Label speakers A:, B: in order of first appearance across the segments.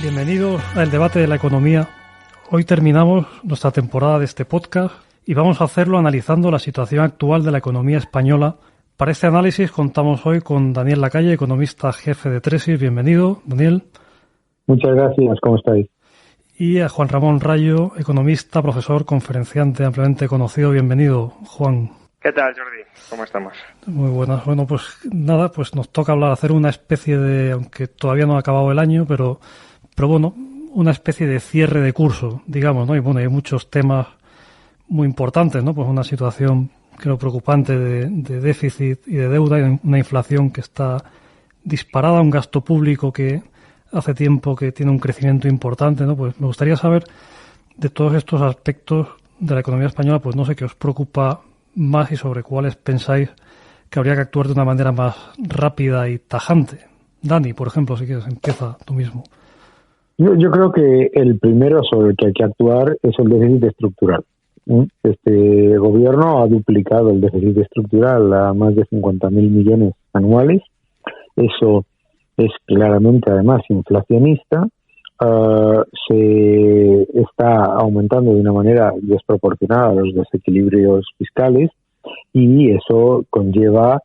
A: Bienvenidos al debate de la economía. Hoy terminamos nuestra temporada de este podcast y vamos a hacerlo analizando la situación actual de la economía española. Para este análisis contamos hoy con Daniel Lacalle, economista jefe de Tresis. Bienvenido, Daniel.
B: Muchas gracias, ¿cómo estáis?
A: Y a Juan Ramón Rayo, economista, profesor, conferenciante ampliamente conocido. Bienvenido, Juan.
C: ¿Qué tal, Jordi? ¿Cómo estamos?
A: Muy buenas. Bueno, pues nada, pues nos toca hacer una especie de, aunque todavía no ha acabado el año, pero bueno, una especie de cierre de curso, digamos, ¿no? Y bueno, hay muchos temas muy importantes, ¿no? Pues una situación, creo, preocupante de déficit y de deuda, y una inflación que está disparada, un gasto público que hace tiempo que tiene un crecimiento importante, ¿no? Pues me gustaría saber de todos estos aspectos de la economía española, pues no sé qué os preocupa más y sobre cuáles pensáis que habría que actuar de una manera más rápida y tajante. Dani, por ejemplo, si quieres, empieza tú mismo.
B: Yo creo que el primero sobre el que hay que actuar es el déficit estructural. Este gobierno ha duplicado el déficit estructural a más de 50.000 millones anuales. Eso es claramente, además, inflacionista. Se está aumentando de una manera desproporcionada los desequilibrios fiscales y eso conlleva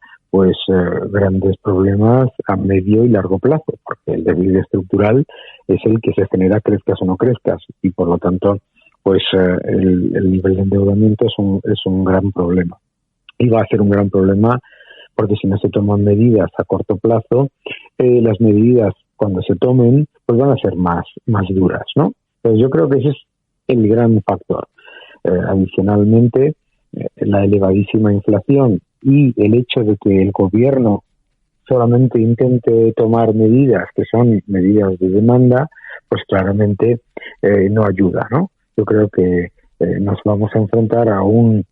B: grandes problemas a medio y largo plazo, porque el déficit estructural es el que se genera crezcas o no crezcas y por lo tanto el nivel de endeudamiento es un gran problema y va a ser un gran problema porque si no se toman medidas a corto plazo, las medidas cuando se tomen pues van a ser más duras, ¿no? Entonces yo creo que ese es el gran factor. Adicionalmente, la elevadísima inflación y el hecho de que el gobierno solamente intente tomar medidas que son medidas de demanda, pues claramente no ayuda, ¿no? Yo creo que nos vamos a enfrentar a un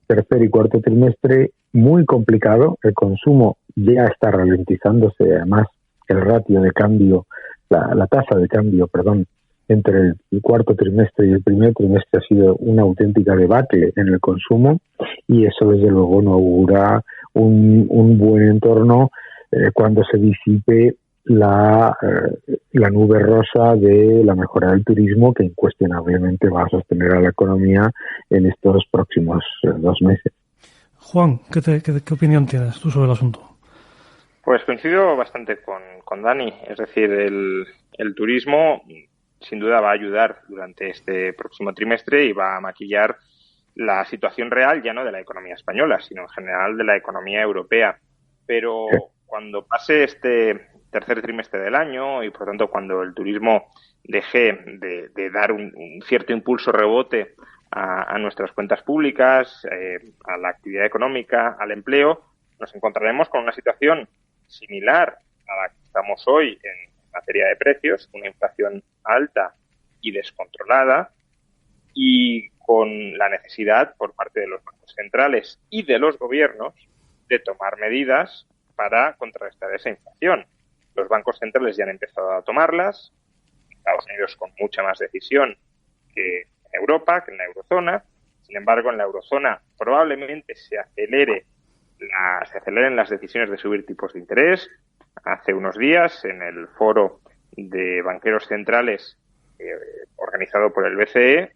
B: tercer y cuarto trimestre muy complicado. El consumo ya está ralentizándose, además el ratio de cambio, la tasa de cambio, entre el cuarto trimestre y el primer trimestre ha sido una auténtica debacle en el consumo y eso desde luego no augura un buen entorno cuando se disipe la nube rosa de la mejora del turismo que incuestionablemente va a sostener a la economía en estos próximos 2 meses.
A: Juan, ¿qué opinión tienes tú sobre el asunto?
C: Pues coincido bastante con Dani, es decir, el turismo sin duda va a ayudar durante este próximo trimestre y va a maquillar la situación real ya no de la economía española, sino en general de la economía europea. Pero cuando pase este tercer trimestre del año y por tanto cuando el turismo deje de dar un cierto impulso rebote a nuestras cuentas públicas, a la actividad económica, al empleo, nos encontraremos con una situación similar a la que estamos hoy en materia de precios, una inflación alta y descontrolada y con la necesidad por parte de los bancos centrales y de los gobiernos de tomar medidas para contrarrestar esa inflación. Los bancos centrales ya han empezado a tomarlas, Estados Unidos con mucha más decisión que en Europa, que en la eurozona. Sin embargo, en la eurozona probablemente se aceleren las decisiones de subir tipos de interés. Hace unos días, en el foro de banqueros centrales organizado por el BCE,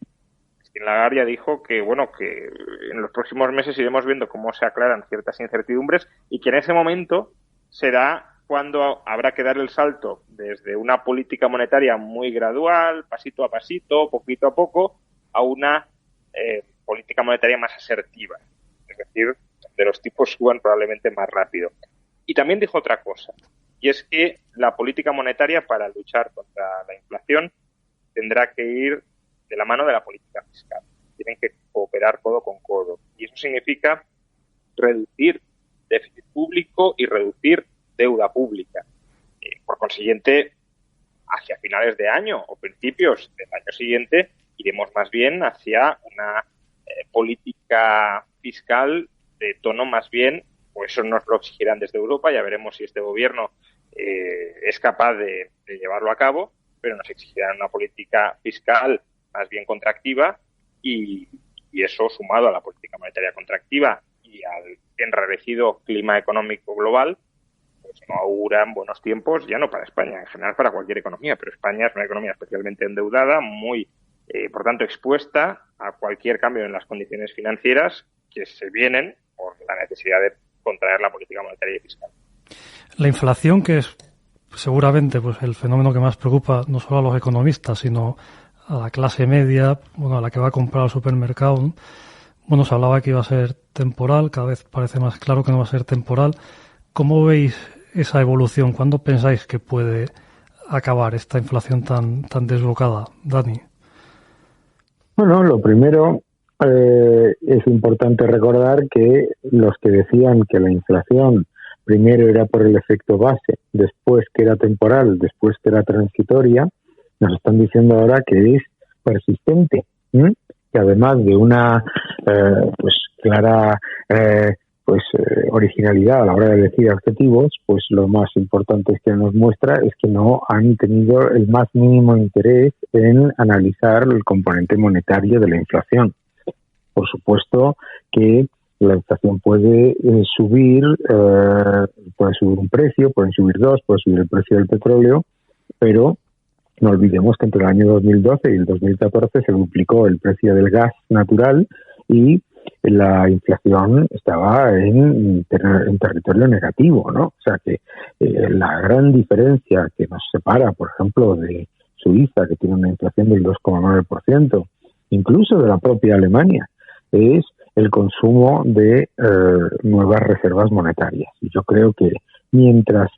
C: Christine Lagarde dijo que en los próximos meses iremos viendo cómo se aclaran ciertas incertidumbres y que en ese momento será cuando habrá que dar el salto desde una política monetaria muy gradual, pasito a pasito, poquito a poco, a una política monetaria más asertiva. Es decir, de los tipos suban probablemente más rápido. Y también dijo otra cosa, y es que la política monetaria para luchar contra la inflación tendrá que ir de la mano de la política fiscal. Tienen que cooperar codo con codo. Y eso significa reducir déficit público y reducir deuda pública. Por consiguiente, hacia finales de año o principios del año siguiente, iremos más bien hacia una política fiscal de tono más bien, pues eso nos lo exigirán desde Europa, ya veremos si este gobierno es capaz de llevarlo a cabo, pero nos exigirán una política fiscal más bien contractiva y eso sumado a la política monetaria contractiva y al enrarecido clima económico global, pues no auguran buenos tiempos, ya no para España, en general para cualquier economía, pero España es una economía especialmente endeudada, muy, por tanto, expuesta a cualquier cambio en las condiciones financieras que se vienen por la necesidad de contraer la política monetaria y fiscal.
A: La inflación, que es seguramente pues el fenómeno que más preocupa no solo a los economistas, sino a la clase media, bueno, a la que va a comprar al supermercado. Bueno, se hablaba que iba a ser temporal, cada vez parece más claro que no va a ser temporal. ¿Cómo veis esa evolución? ¿Cuándo pensáis que puede acabar esta inflación tan desbocada, Dani?
B: Bueno, lo primero es importante recordar que los que decían que la inflación primero era por el efecto base, después que era temporal, después que era transitoria, nos están diciendo ahora que es persistente, que además de una pues clara originalidad a la hora de decir adjetivos, pues lo más importante que nos muestra es que no han tenido el más mínimo interés en analizar el componente monetario de la inflación. Por supuesto que la inflación puede subir un precio, pueden subir dos, puede subir el precio del petróleo, pero no olvidemos que entre el año 2012 y el 2014 se duplicó el precio del gas natural y la inflación estaba en territorio negativo, ¿no? O sea que la gran diferencia que nos separa, por ejemplo, de Suiza, que tiene una inflación del 2,9%, incluso de la propia Alemania, es el consumo de nuevas reservas monetarias. Y yo creo que mientras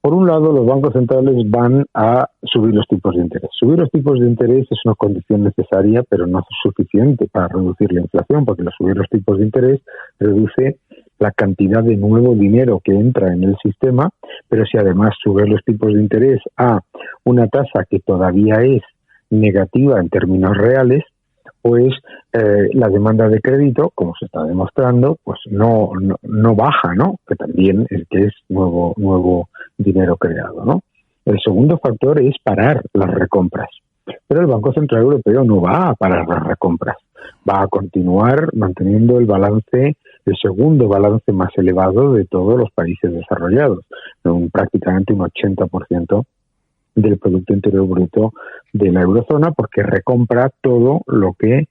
B: por un lado, los bancos centrales van a subir los tipos de interés. Subir los tipos de interés es una condición necesaria, pero no es suficiente para reducir la inflación, porque subir los tipos de interés reduce la cantidad de nuevo dinero que entra en el sistema, pero si además subes los tipos de interés a una tasa que todavía es negativa en términos reales, pues la demanda de crédito, como se está demostrando, pues no baja, ¿no? Que también es nuevo dinero creado, ¿no? El segundo factor es parar las recompras. Pero el Banco Central Europeo no va a parar las recompras. Va a continuar manteniendo el segundo balance más elevado de todos los países desarrollados, prácticamente un 80% del Producto Interior Bruto de la eurozona, porque recompra todo lo que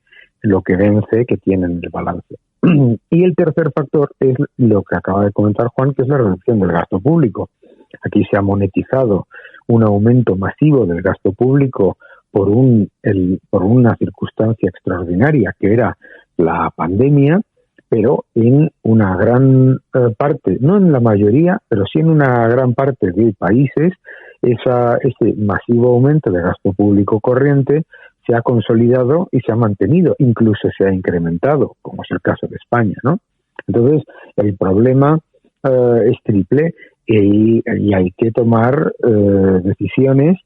B: vence que tiene en el balance. Y el tercer factor es lo que acaba de comentar Juan, que es la reducción del gasto público. Aquí se ha monetizado un aumento masivo del gasto público por una circunstancia extraordinaria que era la pandemia, pero en una gran parte, no en la mayoría, pero sí en una gran parte de países, ese masivo aumento de gasto público corriente se ha consolidado y se ha mantenido, incluso se ha incrementado, como es el caso de España, ¿no? Entonces, el problema es triple y hay que tomar decisiones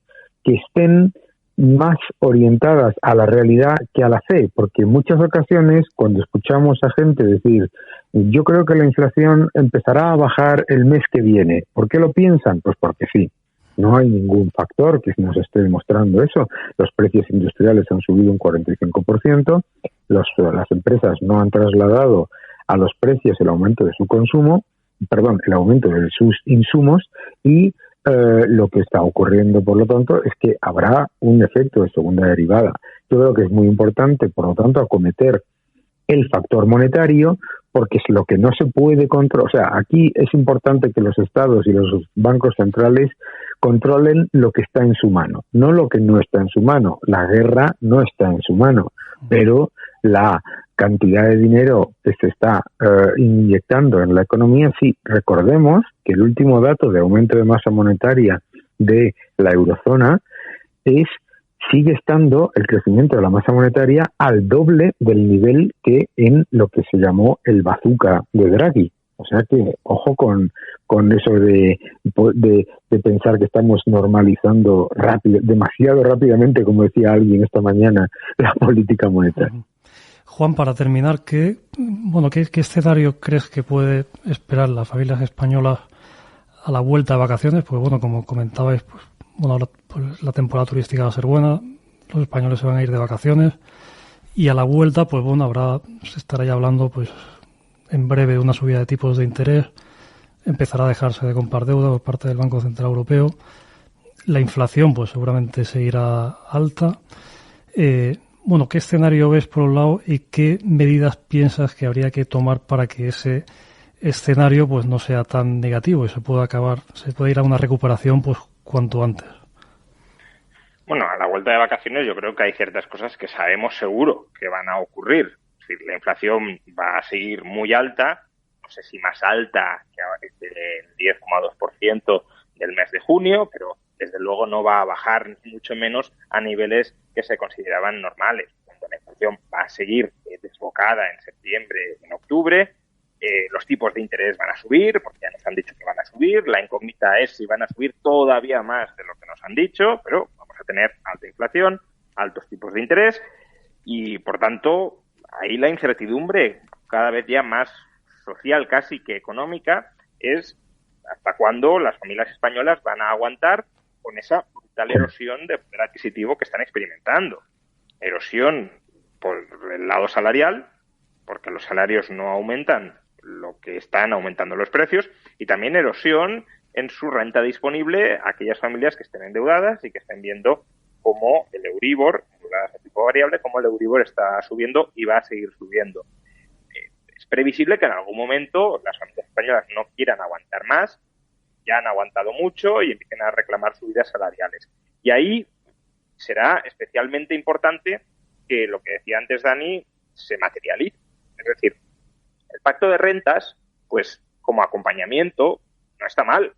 B: que estén más orientadas a la realidad que a la fe, porque en muchas ocasiones cuando escuchamos a gente decir yo creo que la inflación empezará a bajar el mes que viene, ¿por qué lo piensan? Pues porque sí. No hay ningún factor que nos esté demostrando eso. Los precios industriales han subido un 45%, las empresas no han trasladado a los precios el aumento de su consumo, el aumento de sus insumos y lo que está ocurriendo, por lo tanto, es que habrá un efecto de segunda derivada. Yo creo que es muy importante, por lo tanto, acometer el factor monetario, porque es lo que no se puede controlar. O sea, aquí es importante que los estados y los bancos centrales controlen lo que está en su mano, no lo que no está en su mano. La guerra no está en su mano, pero la cantidad de dinero que se está inyectando en la economía, sí. Recordemos que el último dato de aumento de masa monetaria de la eurozona sigue estando el crecimiento de la masa monetaria al doble del nivel que en lo que se llamó el bazooka de Draghi. O sea que, ojo con eso de pensar que estamos normalizando demasiado rápidamente, como decía alguien esta mañana, la política monetaria.
A: Juan, para terminar, ¿qué escenario crees que puede esperar las familias españolas a la vuelta de vacaciones? Pues bueno, como comentabais, ahora la temporada turística va a ser buena, los españoles se van a ir de vacaciones y a la vuelta, se estará ya hablando en breve de una subida de tipos de interés. empezará a dejarse de comprar deuda por parte del Banco Central Europeo. La inflación, pues seguramente seguirá alta. Bueno, ¿qué escenario ves por un lado y qué medidas piensas que habría que tomar para que ese escenario pues no sea tan negativo y se pueda ir a una recuperación pues cuanto antes?
C: Bueno, a la vuelta de vacaciones yo creo que hay ciertas cosas que sabemos seguro que van a ocurrir. Es decir, la inflación va a seguir muy alta, no sé si más alta que el 10,2% del mes de junio, pero desde luego no va a bajar ni mucho menos a niveles que se consideraban normales. Cuando la inflación va a seguir desbocada en septiembre, en octubre, los tipos de interés van a subir, porque ya nos han dicho que van a subir. La incógnita es si van a subir todavía más de lo que nos han dicho, pero vamos a tener alta inflación, altos tipos de interés y, por tanto, ahí la incertidumbre, cada vez ya más social casi que económica, es hasta cuándo las familias españolas van a aguantar con esa brutal erosión de poder adquisitivo que están experimentando. Erosión por el lado salarial, porque los salarios no aumentan lo que están aumentando los precios, y también erosión en su renta disponible a aquellas familias que estén endeudadas y que estén viendo cómo el Euribor, endeudadas a tipo variable, cómo el Euribor está subiendo y va a seguir subiendo. Es previsible que en algún momento las familias españolas no quieran aguantar más, ya han aguantado mucho y empiecen a reclamar subidas salariales. Y ahí será especialmente importante que lo que decía antes Dani se materialice. Es decir, el pacto de rentas, pues como acompañamiento, no está mal.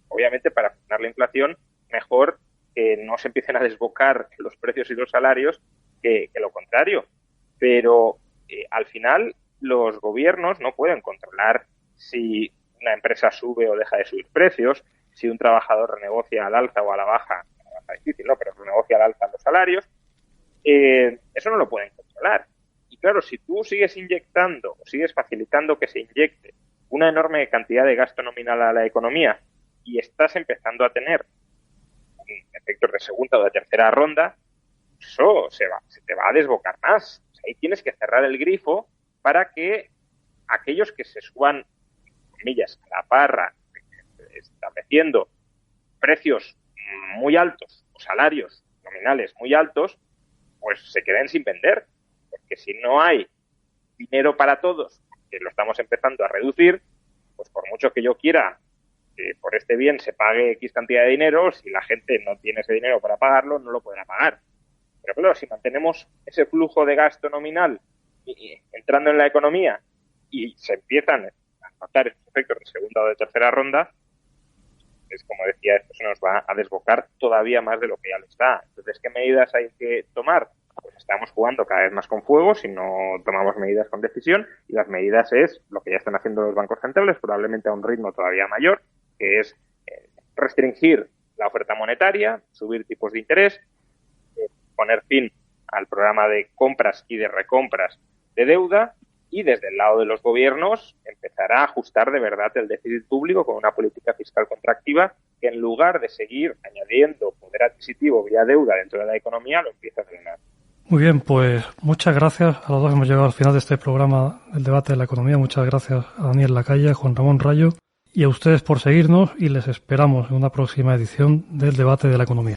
C: Obviamente, para frenar la inflación, mejor que no se empiecen a desbocar los precios y los salarios que lo contrario. Pero al final los gobiernos no pueden controlar si una empresa sube o deja de subir precios, si un trabajador renegocia al alza o a la baja, es difícil, ¿no? Pero renegocia al alza los salarios, eso no lo pueden controlar. Y claro, si tú sigues inyectando o sigues facilitando que se inyecte una enorme cantidad de gasto nominal a la economía y estás empezando a tener efectos de segunda o de tercera ronda, eso se te va a desbocar más. O sea, ahí tienes que cerrar el grifo para que aquellos que se suban, comillas, a la parra, estableciendo precios muy altos o salarios nominales muy altos, pues se queden sin vender. Porque si no hay dinero para todos, que lo estamos empezando a reducir, pues por mucho que yo quiera que por este bien se pague X cantidad de dinero, si la gente no tiene ese dinero para pagarlo, no lo podrá pagar. Pero claro, si mantenemos ese flujo de gasto nominal entrando en la economía y se empiezan a notar estos efectos de segunda o de tercera ronda, es como decía, esto se nos va a desbocar todavía más de lo que ya lo está. Entonces, ¿qué medidas hay que tomar? Pues estamos jugando cada vez más con fuego si no tomamos medidas con decisión, y las medidas es lo que ya están haciendo los bancos centrales, probablemente a un ritmo todavía mayor, que es restringir la oferta monetaria, subir tipos de interés, poner fin al programa de compras y de recompras de deuda, y desde el lado de los gobiernos empezar a ajustar de verdad el déficit público con una política fiscal contractiva que, en lugar de seguir añadiendo poder adquisitivo vía deuda dentro de la economía, lo empieza a frenar.
A: Muy bien, pues muchas gracias a los dos. Hemos llegado al final de este programa, el debate de la economía. Muchas gracias a Daniel Lacalle, a Juan Ramón Rayo y a ustedes por seguirnos, y les esperamos en una próxima edición del debate de la economía.